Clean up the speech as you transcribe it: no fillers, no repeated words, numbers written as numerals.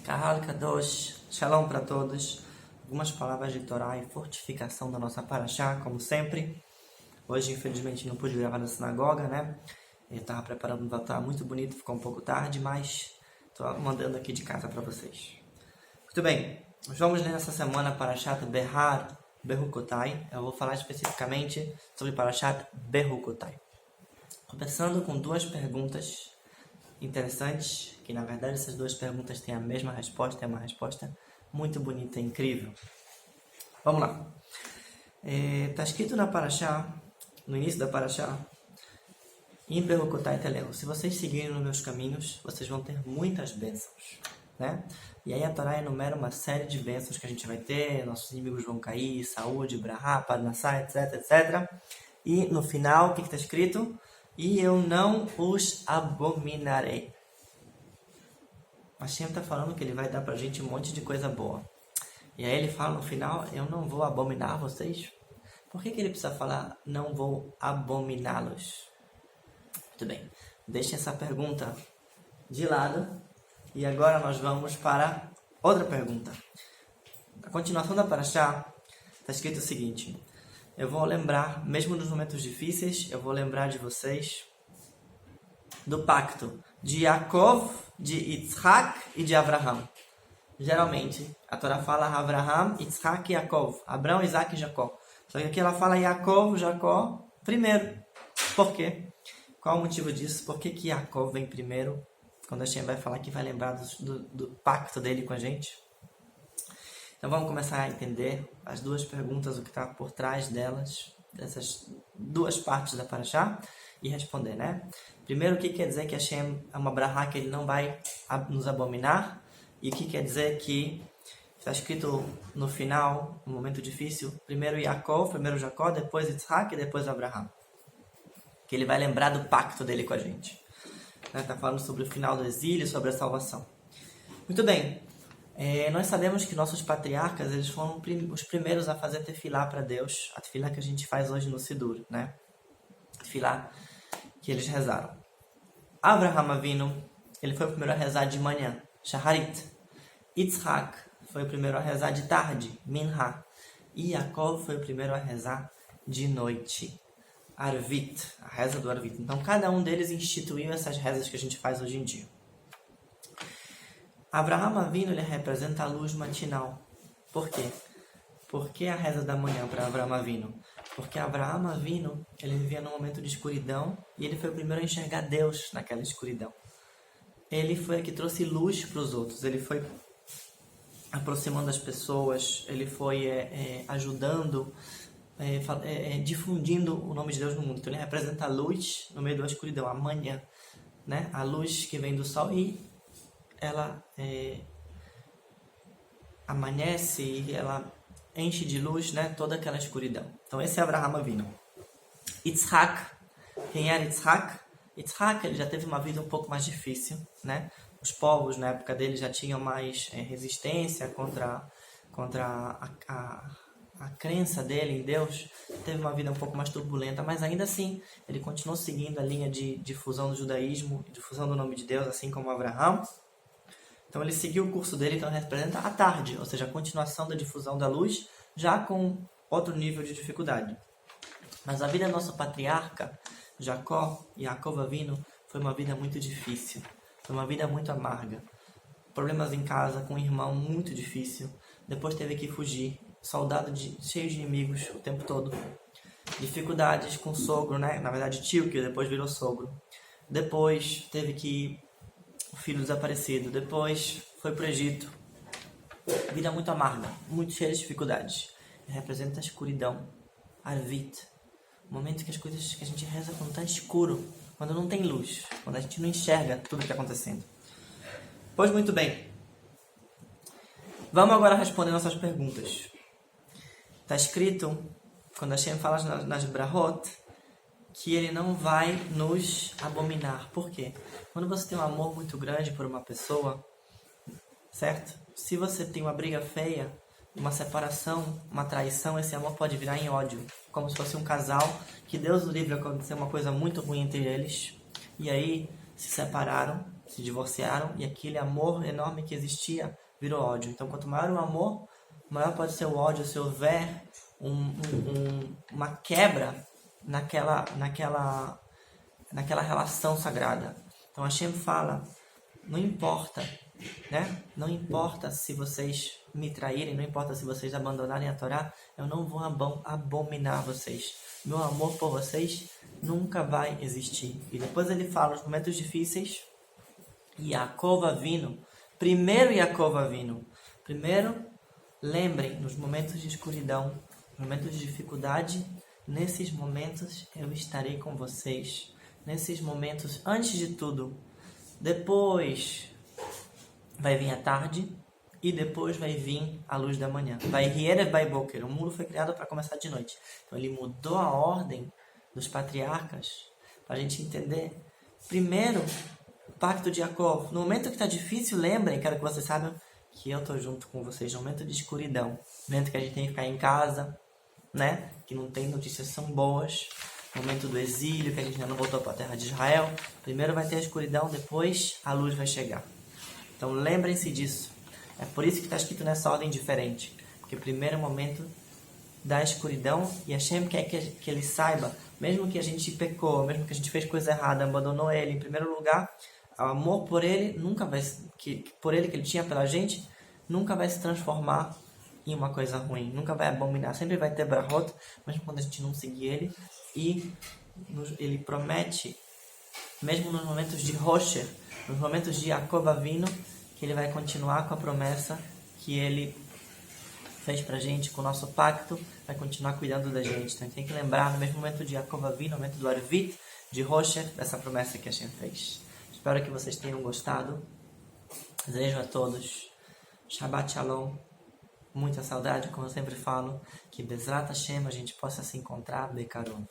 Kahal Kadosh, Shalom para todos. Algumas palavras de Torá e fortificação da nossa Parashá, como sempre. Hoje, infelizmente, não pude gravar na sinagoga, né? Eu estava preparando um Torá muito bonito, ficou um pouco tarde, mas estou mandando aqui de casa para vocês. Muito bem, nós vamos ler nessa semana Parashat Behar Behukotai. Eu vou falar especificamente sobre Parashat Behukotai. Começando com duas perguntas interessantes, que na verdade essas duas perguntas têm a mesma resposta, é uma resposta muito bonita e incrível. Vamos lá. Está escrito na Parashá, no início da Parashá, em Behukotai Teleu, se vocês seguirem nos meus caminhos, vocês vão ter muitas bênçãos, né? E aí a Torá enumera uma série de bênçãos que a gente vai ter, nossos inimigos vão cair, saúde, brahá, parnassá, etc, etc. E no final, o que está escrito? E eu não os abominarei. Hashem está falando que ele vai dar pra gente um monte de coisa boa. E aí ele fala no final, eu não vou abominar vocês. Por que ele precisa falar, não vou abominá-los? Muito bem, deixe essa pergunta de lado. E agora nós vamos para outra pergunta. A continuação da Parashá está escrito o seguinte. Eu vou lembrar, mesmo nos momentos difíceis, eu vou lembrar de vocês do pacto de Yaakov, de Yitzhak e de Abraham. Geralmente, a Torá fala Abraham, Yitzhak e Yaakov. Abraão, Isaac e Jacó. Só que aqui ela fala Yaakov, Jacó, primeiro. Por quê? Qual o motivo disso? Por que Yaakov vem primeiro? Quando a gente vai falar que vai lembrar do pacto dele com a gente. Então vamos começar a entender as duas perguntas, o que está por trás delas, dessas duas partes da Parashá, e responder, né? Primeiro, o que quer dizer que Hashem é uma brahá, que ele não vai nos abominar, e o que quer dizer que está escrito no final, no momento difícil, primeiro Yaakov, primeiro Jacó, depois Yitzhak e depois Abraham. Que ele vai lembrar do pacto dele com a gente. Está falando sobre o final do exílio, sobre a salvação. Muito bem. Nós sabemos que nossos patriarcas, eles foram os primeiros a fazer tefilá para Deus, a tefilá que a gente faz hoje no Sidur, né? Tefilá que eles rezaram. Abraham Avinu, ele foi o primeiro a rezar de manhã, Shaharit. Yitzhak foi o primeiro a rezar de tarde, Minha. E Yaakov foi o primeiro a rezar de noite, Arvit, a reza do Arvit. Então, cada um deles instituiu essas rezas que a gente faz hoje em dia. Abraham Avinu, ele representa a luz matinal. Por quê? Por que a reza da manhã para Abraham Avinu? Porque Abraham Avinu, ele vivia num momento de escuridão e ele foi o primeiro a enxergar Deus naquela escuridão. Ele foi o que trouxe luz para os outros, ele foi aproximando as pessoas, ele foi ajudando, difundindo o nome de Deus no mundo. Então ele representa a luz no meio da escuridão, a manhã, né? A luz que vem do sol e ela amanhece e ela enche de luz, né, toda aquela escuridão. Então esse é Abraham Avinu. Yitzhak, quem era Yitzhak? Yitzhak, ele já teve uma vida um pouco mais difícil, né? Os povos na época dele já tinham mais resistência contra a crença dele em Deus. Teve uma vida um pouco mais turbulenta, mas ainda assim ele continuou seguindo a linha de difusão do judaísmo, difusão do nome de Deus, assim como Abraham. Então ele seguiu o curso dele, então representa a tarde, ou seja, a continuação da difusão da luz, já com outro nível de dificuldade. Mas a vida do nosso patriarca, Jacó e Yaakov Avinu, foi uma vida muito difícil, foi uma vida muito amarga. Problemas em casa, com um irmão muito difícil, depois teve que fugir, soldado cheio de inimigos o tempo todo. Dificuldades com o sogro, né? Na verdade tio, que depois virou sogro. Depois teve que o filho desaparecido, depois foi para o Egito. Vida muito amarga, muito cheia de dificuldades. Representa a escuridão, Arvit. O momento que as coisas que a gente reza quando está escuro, quando não tem luz, quando a gente não enxerga tudo que está acontecendo. Pois muito bem. Vamos agora responder nossas perguntas. Está escrito, quando a Hashem fala nas Brahot, que ele não vai nos abominar. Por quê? Quando você tem um amor muito grande por uma pessoa, certo? Se você tem uma briga feia, uma separação, uma traição, esse amor pode virar em ódio. Como se fosse um casal que Deus o livre acontecer uma coisa muito ruim entre eles. E aí se separaram se divorciaram e aquele amor enorme que existia virou ódio. Então, quanto maior o amor, maior pode ser o ódio se houver uma quebra naquela relação sagrada. Então, Hashem fala, não importa, né? Não importa se vocês me traírem, não importa se vocês abandonarem a Torá, eu não vou abominar vocês. Meu amor por vocês nunca vai existir. E depois ele fala, nos momentos difíceis, Yaakov Avinu, primeiro Yaakov Avinu, primeiro, lembrem, nos momentos de escuridão, nos momentos de dificuldade, nesses momentos eu estarei com vocês. Nesses momentos, antes de tudo, depois vai vir a tarde e depois vai vir a luz da manhã. Vai Rierev vai Boker. O mundo foi criado para começar de noite. Então ele mudou a ordem dos patriarcas para a gente entender. Primeiro, o pacto de Yaakov. No momento que está difícil, lembrem, quero que vocês saibam que eu estou junto com vocês. No momento de escuridão, no momento que a gente tem que ficar em casa, né? Que não tem notícias são boas. No momento do exílio, que a gente ainda não voltou para a terra de Israel. Primeiro vai ter a escuridão, depois a luz vai chegar. Então lembrem-se disso. É por isso que está escrito nessa ordem diferente. Porque o primeiro momento da escuridão, e Hashem quer que ele saiba, mesmo que a gente pecou, mesmo que a gente fez coisa errada, abandonou ele, em primeiro lugar, o amor por ele nunca vai, por ele que ele tinha pela gente, nunca vai se transformar em uma coisa ruim, nunca vai abominar, sempre vai ter brahot, mesmo quando a gente não seguir ele, e ele promete, mesmo nos momentos de Rosher, nos momentos de Yaakov Avinu, que ele vai continuar com a promessa que ele fez pra gente, com o nosso pacto, vai continuar cuidando da gente. Então a gente tem que lembrar, no mesmo momento de Yaakov Avinu, no momento do Arvit, de Rosher, dessa promessa que a gente fez. Espero que vocês tenham gostado. Desejo a todos Shabbat Shalom, muita saudade, como eu sempre falo, que Bezrat Hashem a gente possa se encontrar Bekarov.